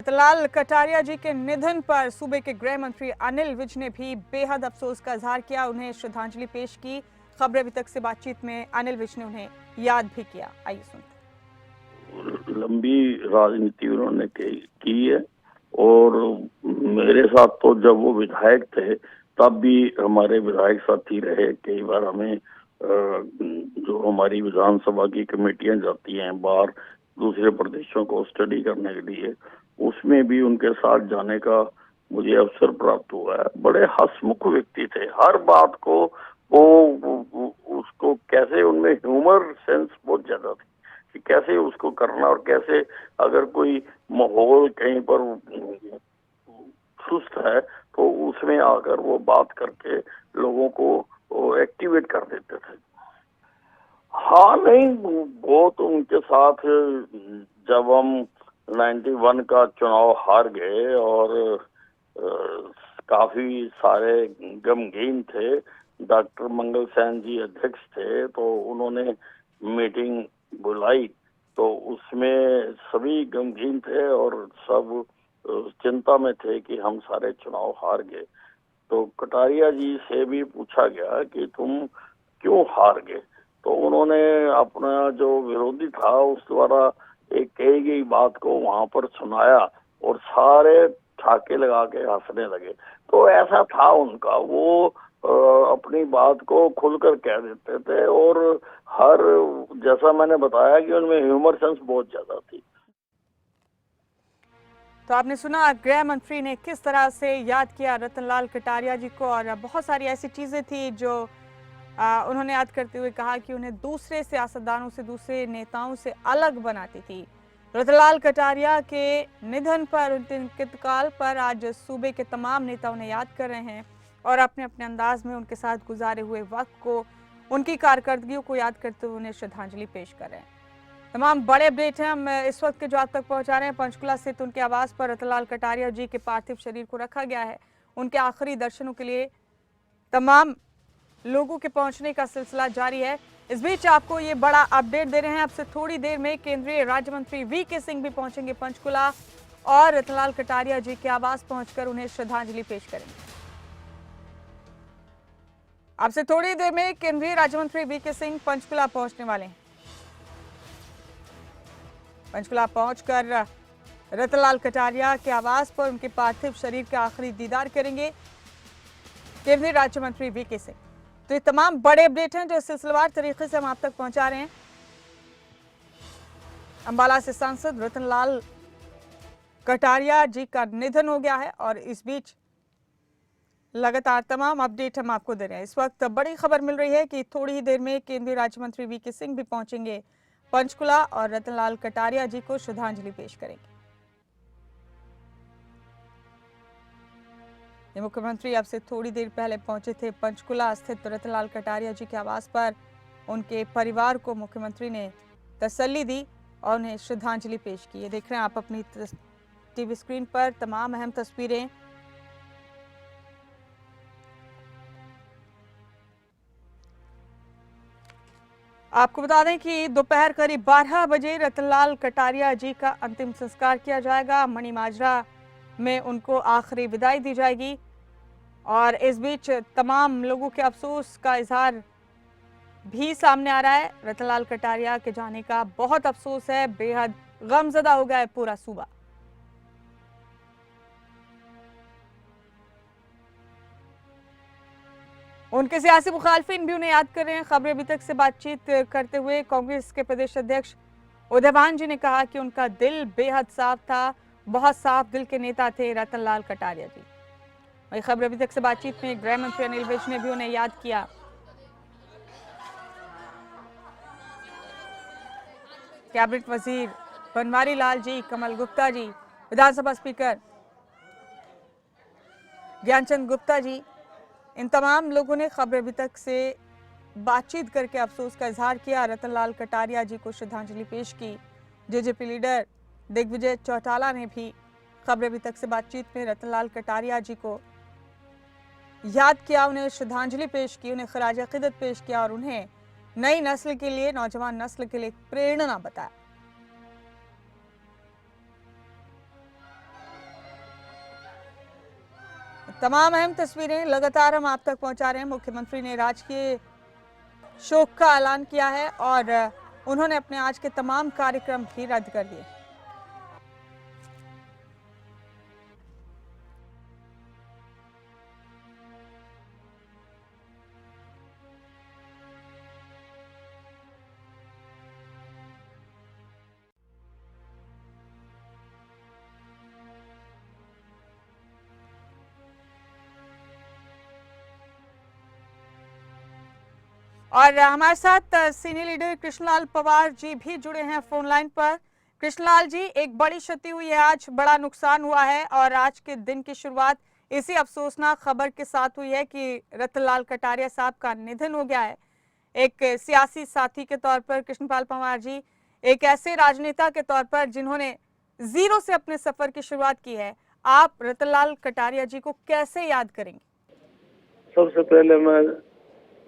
रतनलाल कटारिया जी के निधन पर सूबे के गृह मंत्री अनिल विज ने भी बेहद अफसोस का इजहार किया, उन्हें श्रद्धांजलि पेश की। खबरें अभी तक से बातचीत में अनिल विज ने उन्हें याद भी किया। आइए सुनते। लंबी राजनीति उन्होंने की है और मेरे साथ तो जब वो विधायक थे तब भी हमारे विधायक साथी रहे। कई बार हमें जो हमारी विधानसभा की कमेटियां जाती हैं बाहर दूसरे प्रदेशों को स्टडी करने के लिए, उसमें भी उनके साथ जाने का मुझे अवसर प्राप्त हुआ है। बड़े हंसमुख व्यक्ति थे। हर बात को वो उसको कैसे, उनमें ह्यूमर सेंस बहुत ज्यादा थी कि कैसे उसको करना और कैसे अगर कोई माहौल कहीं पर सुस्त है तो उसमें आकर वो बात करके लोगों को एक्टिवेट कर देते थे। हाँ नहीं, वो तो उनके साथ जब हम 91 का चुनाव हार गए और काफी सारे गमगीन थे। डॉक्टर मंगल सैन जी अध्यक्ष थे तो उन्होंने मीटिंग बुलाई तो उसमें सभी गमगीन थे और सब चिंता में थे कि हम सारे चुनाव हार गए। तो कटारिया जी से भी पूछा गया कि तुम क्यों हार गए, तो उन्होंने अपना जो विरोधी था उस द्वारा एक कही गई बात को वहां पर सुनाया और सारे ठाके लगा के हंसने लगे। तो ऐसा था उनका, वो अपनी बात को खुलकर कह देते थे और हर, जैसा मैंने बताया कि उनमें ह्यूमर सेंस बहुत ज्यादा थी। तो आपने सुना गृह मंत्री ने किस तरह से याद किया रतनलाल कटारिया जी को, और बहुत सारी ऐसी चीजें थी जो उन्होंने याद करते हुए कहा कि उन्हें दूसरे सियासतदानों से, दूसरे नेताओं से अलग बनाती थी। रतनलाल कटारिया के निधन पर, उनके इंतकाल पर आज सूबे के तमाम नेता उन्हें याद कर रहे हैं और अपने अपने अंदाज में उनके साथ गुजारे हुए वक्त को, उनकी कारकर्दगियों को याद करते हुए उन्हें श्रद्धांजलि पेश कर रहे हैं। तमाम बड़े अपडेट हैं हम इस वक्त के जो आप तक पहुंचा रहे हैं। पंचकुला स्थित उनके आवास पर रतनलाल कटारिया जी के पार्थिव शरीर को रखा गया है। उनके आखिरी दर्शनों के लिए तमाम लोगों के पहुंचने का सिलसिला जारी है। इस बीच आपको ये बड़ा अपडेट दे रहे हैं, अब से थोड़ी देर में केंद्रीय राज्य मंत्री वीके सिंह भी पहुंचेंगे पंचकुला और रतनलाल कटारिया जी के आवास पहुंचकर उन्हें श्रद्धांजलि पेश करेंगे। अब से थोड़ी देर में केंद्रीय राज्य मंत्री वीके सिंह पंचकुला पहुंचने वाले हैं। पंचकुला पहुंचकर रतनलाल कटारिया के आवास पर उनके पार्थिव शरीर का आखिरी दीदार करेंगे केंद्रीय राज्य मंत्री वीके सिंह। तो ये तमाम बड़े अपडेट हैं जो सिलसिलेवार तरीके से हम आप तक पहुंचा रहे हैं। अंबाला से सांसद रतनलाल कटारिया जी का निधन हो गया है और इस बीच लगातार तमाम अपडेट हम आपको दे रहे हैं। इस वक्त बड़ी खबर मिल रही है कि थोड़ी ही देर में केंद्रीय राज्य मंत्री वीके सिंह भी पहुंचेंगे पंचकुला और रतनलाल कटारिया जी को श्रद्धांजलि पेश करेंगे। मुख्यमंत्री अब से थोड़ी देर पहले पहुंचे थे पंचकुला स्थित रतनलाल कटारिया जी के आवास पर। उनके परिवार को मुख्यमंत्री ने तसल्ली दी और उन्हें श्रद्धांजलि पेश की। ये देख रहे हैं आप अपनी टीवी स्क्रीन पर तमाम अहम तस्वीरें। आपको बता दें कि दोपहर करीब 12 बजे रतनलाल कटारिया जी का अंतिम संस्कार किया जाएगा। मणिमाजरा में उनको आखिरी विदाई दी जाएगी और इस बीच तमाम लोगों के अफसोस का इजहार भी सामने आ रहा है। रतनलाल कटारिया के जाने का बहुत अफसोस है, बेहद गमजदा हो गया है पूरा सूबा। उनके सियासी मुखालफिन भी उन्हें याद कर रहे हैं। खबरें अभी तक से बातचीत करते हुए कांग्रेस के प्रदेश अध्यक्ष उदयभान जी ने कहा कि उनका दिल बेहद साफ था, बहुत साफ दिल के नेता थे रतनलाल कटारिया जी। वही खबर अभी तक से बातचीत में गृह मंत्री अनिल विज ने भी उन्हें याद किया। कैबिनेट वजीर बनवारी लाल जी, कमल गुप्ता जी, विधानसभा स्पीकर ज्ञानचंद गुप्ता जी, इन तमाम लोगों ने खबर अभी तक से बातचीत करके अफसोस का इजहार किया। रतनलाल कटारिया जी को श्रद्धांजलि पेश की। जेजेपी लीडर दिग्विजय चौटाला ने भी खबर अभी तक से बातचीत में रतनलाल कटारिया जी को याद किया, उन्हें श्रद्धांजलि पेश की, उन्हें खराज अकीदत पेश किया और उन्हें नई नस्ल के लिए, नौजवान नस्ल के लिए प्रेरणा बताया। तमाम अहम तस्वीरें लगातार हम आप तक पहुंचा रहे हैं। मुख्यमंत्री ने राजकीय शोक का ऐलान किया है और उन्होंने अपने आज के तमाम कार्यक्रम भी रद्द कर दिए। और हमारे साथ सीनियर लीडर कृष्णलाल पवार जी भी जुड़े हैं फोन लाइन पर। कृष्णलाल जी, एक बड़ी क्षति हुई है, आज बड़ा नुकसान हुआ है और आज के दिन की शुरुआत इसी अफसोसनाक खबर के साथ हुई है कि रतनलाल कटारिया साहब का निधन हो गया है। एक सियासी साथी के तौर पर कृष्णपाल पंवार जी एक ऐसे राजनेता के तौर पर जिन्होंने जीरो से अपने सफर की शुरुआत की है, आप रतनलाल कटारिया जी को कैसे याद करेंगे? सबसे पहले मैं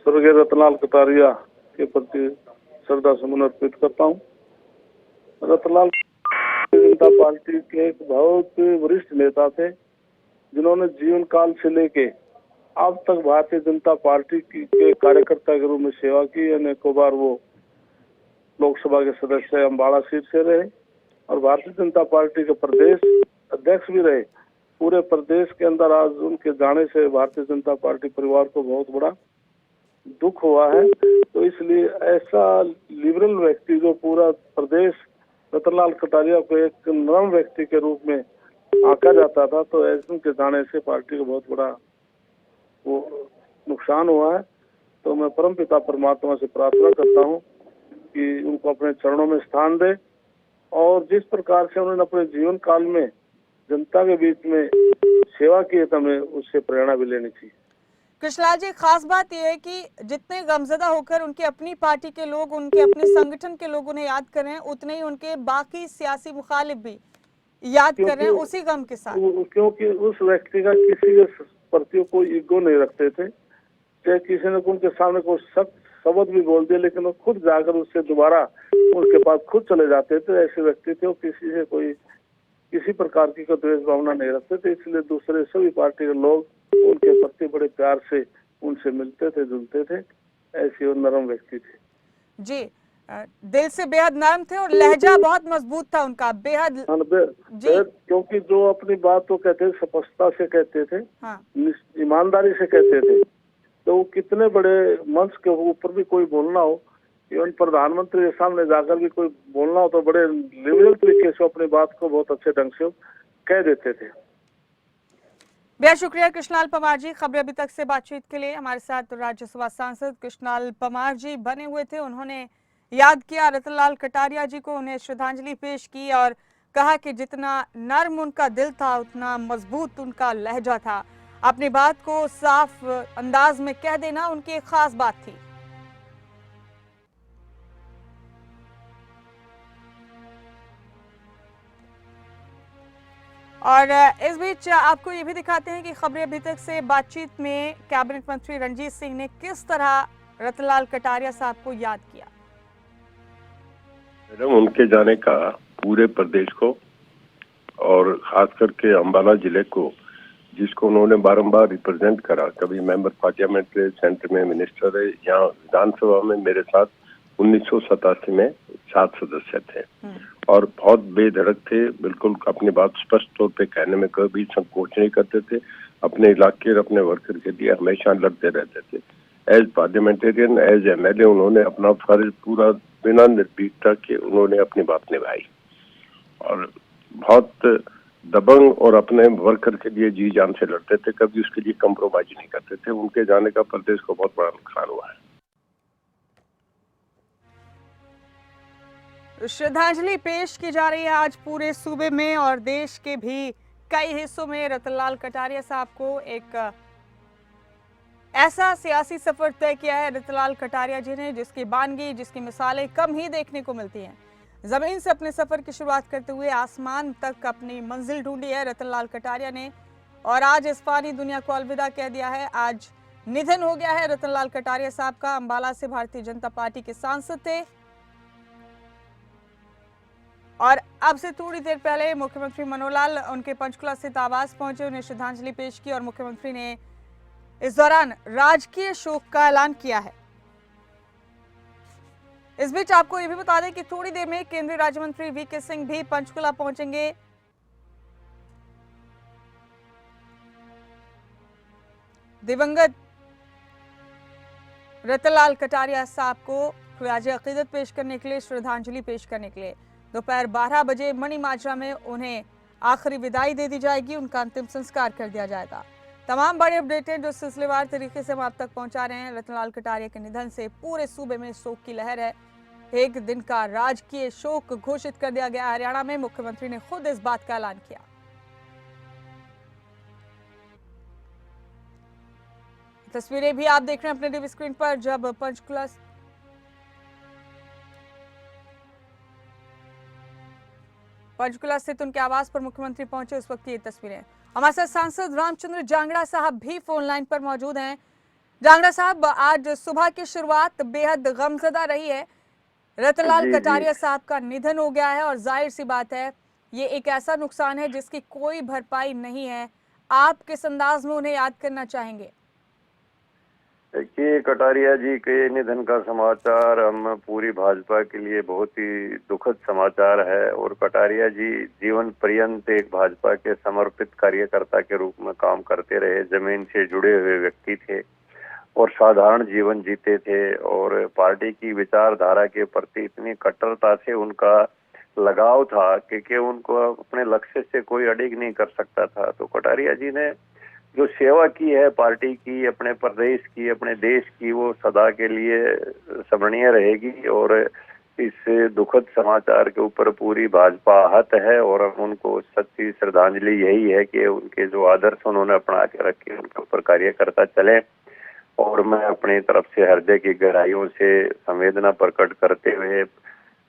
स्वर्गीय रतनलाल कटारिया के प्रति श्रद्धा सुमन अर्पित करता हूँ। रतनलाल जनता पार्टी के एक बहुत वरिष्ठ नेता थे, जिन्होंने जीवन काल से लेके अब तक भारतीय जनता पार्टी के कार्यकर्ता के रूप में सेवा की। अनेकों बार वो लोकसभा के सदस्य अम्बाड़ा सीट से रहे और भारतीय जनता पार्टी के प्रदेश अध्यक्ष भी रहे। पूरे प्रदेश के अंदर आज उनके जाने से भारतीय जनता पार्टी परिवार को बहुत बड़ा दुख हुआ है। तो इसलिए ऐसा लिबरल व्यक्ति जो पूरा प्रदेश रतनलाल कटारिया को एक नरम व्यक्ति के रूप में आंका जाता था, तो ऐसे उनके जाने से पार्टी को बहुत बड़ा वो नुकसान हुआ है। तो मैं परमपिता परमात्मा से प्रार्थना करता हूँ कि उनको अपने चरणों में स्थान दे और जिस प्रकार से उन्होंने अपने जीवन काल में जनता के बीच में सेवा की है, तो हमें उससे प्रेरणा भी लेनी चाहिए। कृष्णलाल जी, खास बात यह है कि जितने गमजदा होकर उनकी अपनी पार्टी के लोग, उनके अपने संगठन के लोग उन्हें याद कर रहे हैं, उतने ही उनके बाकी सियासी मुखालिफ भी याद कर रहे हैं उसी गम के साथ। क्योंकि उस व्यक्ति का किसी के प्रति कोई ईगो नहीं रखते थे। चाहे किसी ने उनके सामने कोई सख्त शब्द भी बोल दिया, लेकिन वो खुद जाकर उससे दोबारा उनके पास खुद चले जाते थे। ऐसे व्यक्ति थे, वो किसी से कोई किसी प्रकार की द्वेष भावना नहीं रखते थे। इसलिए दूसरे सभी पार्टी के लोग उनके प्रति बड़े प्यार से उनसे मिलते थे, जुलते थे। ऐसे वो नरम व्यक्ति थे जी, दिल से बेहद नरम थे और लहजा बहुत मजबूत था उनका, बेहद जी। क्योंकि जो अपनी बात तो कहते थे, स्पष्टता से कहते थे, हाँ। ईमानदारी से कहते थे। तो वो कितने बड़े मंच के ऊपर भी कोई बोलना हो, इवन प्रधानमंत्री के सामने जाकर भी कोई बोलना हो, तो बड़े लिबरल तरीके से अपनी बात को बहुत अच्छे ढंग से कह देते थे। बेहद शुक्रिया कृष्णलाल पंवार जी, खबरें अभी तक से बातचीत के लिए। हमारे साथ राज्यसभा सांसद कृष्णलाल पंवार जी बने हुए थे, उन्होंने याद किया रतनलाल कटारिया जी को, उन्हें श्रद्धांजलि पेश की और कहा कि जितना नर्म उनका दिल था उतना मजबूत उनका लहजा था। अपनी बात को साफ अंदाज में कह देना उनकी एक खास बात थी। और इस बीच आपको ये भी दिखाते हैं कि खबरें अभी तक से बातचीत में कैबिनेट मंत्री रणजीत सिंह ने किस तरह रतनलाल कटारिया साहब को याद किया। मैडम, उनके जाने का पूरे प्रदेश को और खास करके अम्बाला जिले को, जिसको उन्होंने बारंबार रिप्रेजेंट करा, कभी मेंबर पार्लियामेंट रहे, सेंटर में मिनिस्टर रहे, यहाँ विधानसभा में मेरे साथ 1987 में 7 सदस्य थे और बहुत बेधड़क थे। बिल्कुल अपनी बात स्पष्ट तौर पे कहने में कभी संकोच नहीं करते थे। अपने इलाके और अपने वर्कर के लिए हमेशा लड़ते रहते थे। एज पार्लियामेंटेरियन, एज एमएलए उन्होंने अपना फर्ज पूरा बिना निर्भीकता के उन्होंने अपनी बात निभाई और बहुत दबंग और अपने वर्कर के लिए जी जान से लड़ते थे, कभी उसके लिए कंप्रोमाइज नहीं करते थे। उनके जाने का प्रदेश को बहुत बड़ा नुकसान हुआ है। श्रद्धांजलि पेश की जा रही है आज पूरे सूबे में और देश के भी कई हिस्सों में। रतनलाल कटारिया साहब को एक ऐसा सियासी सफर तय किया है रतनलाल कटारिया जी ने, जिसकी बानगी, जिसकी मिसालें कम ही देखने को मिलती हैं। जमीन से अपने सफर की शुरुआत करते हुए आसमान तक अपनी मंजिल ढूंढी है रतनलाल कटारिया ने और आज इस फानी दुनिया को अलविदा कह दिया है। आज निधन हो गया है रतनलाल कटारिया साहब का। अम्बाला से भारतीय जनता पार्टी के सांसद थे और अब से थोड़ी देर पहले मुख्यमंत्री मनोहर लाल उनके पंचकुला स्थित आवास पहुंचे, उन्हें श्रद्धांजलि पेश की और मुख्यमंत्री ने इस दौरान राजकीय शोक का ऐलान किया है। इस बीच आपको यह भी बता दें कि थोड़ी देर में केंद्रीय राज्य मंत्री वीके सिंह भी पंचकुला पहुंचेंगे। दिवंगत रतनलाल कटारिया साहब को ख्याज अकीदत पेश करने के लिए, श्रद्धांजलि पेश करने के लिए दोपहर 12 बजे मणि माजरा में उन्हें आखिरी विदाई दे दी जाएगी, उनका अंतिम संस्कार कर दिया जाएगा। तमाम बड़े अपडेट हैं जो सिलसिलेवार तरीके से हम आप तक पहुंचा रहे हैं। रतनलाल कटारिया के निधन से पूरे सूबे में शोक की लहर है। एक दिन का राजकीय शोक घोषित कर दिया गया। हरियाणा में मुख्यमंत्री ने खुद इस बात का ऐलान किया। तस्वीरें भी आप देख रहे हैं अपने टीवी स्क्रीन पर, जब पंचकुला स्थित उनके आवास पर मुख्यमंत्री पहुंचे, उस वक्त की ये तस्वीरें। हमारे साथ सांसद रामचंद्र जांगड़ा साहब भी फोन लाइन पर मौजूद हैं। जांगड़ा साहब, आज सुबह की शुरुआत बेहद गमज़दा रही है। रतनलाल कटारिया साहब का निधन हो गया है और जाहिर सी बात है ये एक ऐसा नुकसान है जिसकी कोई भरपाई नहीं है। आप किस अंदाज में उन्हें याद करना चाहेंगे? देखिए, कटारिया जी के निधन का समाचार हम पूरी भाजपा के लिए बहुत ही दुखद समाचार है। और कटारिया जी जीवन पर्यंत एक भाजपा के समर्पित कार्यकर्ता के रूप में काम करते रहे। जमीन से जुड़े हुए व्यक्ति थे और साधारण जीवन जीते थे और पार्टी की विचारधारा के प्रति इतनी कट्टरता से उनका लगाव था कि उनको अपने लक्ष्य से कोई अडिग नहीं कर सकता था। तो कटारिया जी ने जो सेवा की है पार्टी की, अपने प्रदेश की, अपने देश की, वो सदा के लिए स्मरणीय रहेगी। और इस दुखद समाचार के ऊपर पूरी भाजपा आहत है और उनको सच्ची श्रद्धांजलि यही है कि उनके जो आदर्श उन्होंने अपना के रखे उनके ऊपर कार्यकर्ता चले। और मैं अपनी तरफ से हृदय की गहराइयों से संवेदना प्रकट करते हुए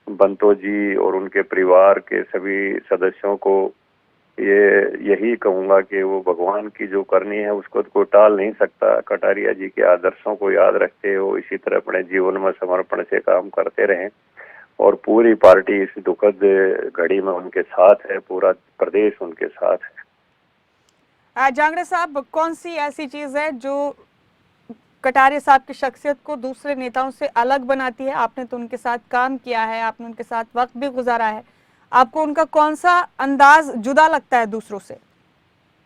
बंतो जी और उनके परिवार के सभी सदस्यों को यही कहूंगा कि वो भगवान की जो करनी है उसको तो कोई टाल नहीं सकता। कटारिया जी के आदर्शों को याद रखते हो इसी तरह अपने जीवन में समर्पण से काम करते रहें। और पूरी पार्टी इस दुखद घड़ी में उनके साथ है, पूरा प्रदेश उनके साथ है। जांगड़ा साहब, कौन सी ऐसी चीज है जो कटारिया साहब की शख्सियत को दूसरे नेताओं से अलग बनाती है? आपने तो उनके साथ काम किया है, आपने उनके साथ वक्त भी गुजारा है, आपको उनका कौन सा अंदाज जुदा लगता है दूसरों से?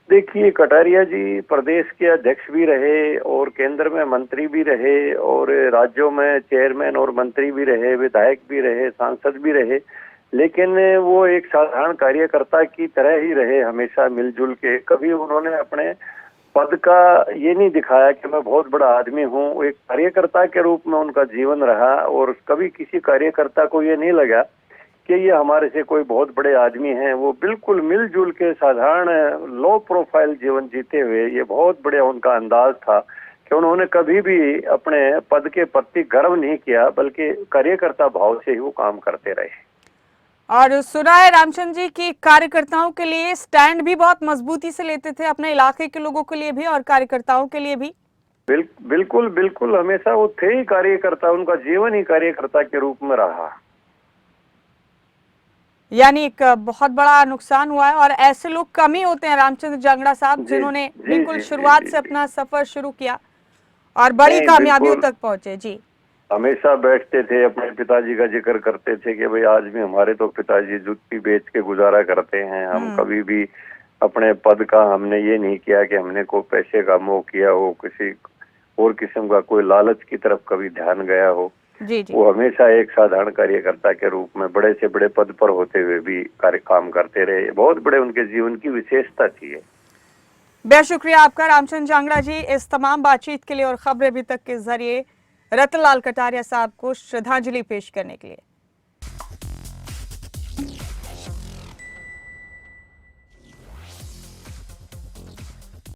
देखिए, कटारिया जी प्रदेश के अध्यक्ष भी रहे और केंद्र में मंत्री भी रहे और राज्यों में चेयरमैन और मंत्री भी रहे, विधायक भी रहे, सांसद भी रहे, लेकिन वो एक साधारण कार्यकर्ता की तरह ही रहे, हमेशा मिलजुल के। कभी उन्होंने अपने पद का ये नहीं दिखाया कि मैं बहुत बड़ा आदमी हूँ। एक कार्यकर्ता के रूप में उनका जीवन रहा और कभी किसी कार्यकर्ता को ये नहीं लगा कि ये हमारे से कोई बहुत बड़े आदमी हैं। वो बिल्कुल मिलजुल के साधारण लो प्रोफाइल जीवन जीते हुए, ये बहुत बढ़िया उनका अंदाज था कि उन्होंने कभी भी अपने पद के प्रति गर्व नहीं किया, बल्कि कार्यकर्ता भाव से ही वो काम करते रहे। और सुना है रामचंद्र जी की कार्यकर्ताओं के लिए स्टैंड भी बहुत मजबूती से लेते थे, अपने इलाके के लोगों के लिए भी और कार्यकर्ताओं के लिए भी। बिल्कुल बिल्कुल, हमेशा वो थे ही कार्यकर्ता, उनका जीवन ही कार्यकर्ता के रूप में रहा। यानी एक बहुत बड़ा नुकसान हुआ है और ऐसे लोग कम ही होते हैं रामचंद्र जांगड़ा साहब, जिन्होंने बिल्कुल शुरुआत से अपना सफर शुरू किया और बड़ी कामयाबियों तक पहुंचे। जी, हमेशा बैठते थे, अपने पिताजी का जिक्र करते थे कि भाई आज भी हमारे तो पिताजी जूती बेच के गुजारा करते हैं। हम कभी भी अपने पद का हमने ये नहीं किया कि हमने कोई पैसे का मोह किया हो, किसी और किस्म का कोई लालच की तरफ कभी ध्यान गया हो। जी जी। वो हमेशा एक साधारण कार्यकर्ता के रूप में बड़े से बड़े पद पर होते हुए भी काम करते रहे। बहुत बड़े उनके जीवन की विशेषता थी। बेहद शुक्रिया आपका रामचंद्र जांगड़ा जी इस तमाम बातचीत के लिए और खबरें अभी तक के जरिए रतनलाल कटारिया साहब को श्रद्धांजलि पेश करने के लिए।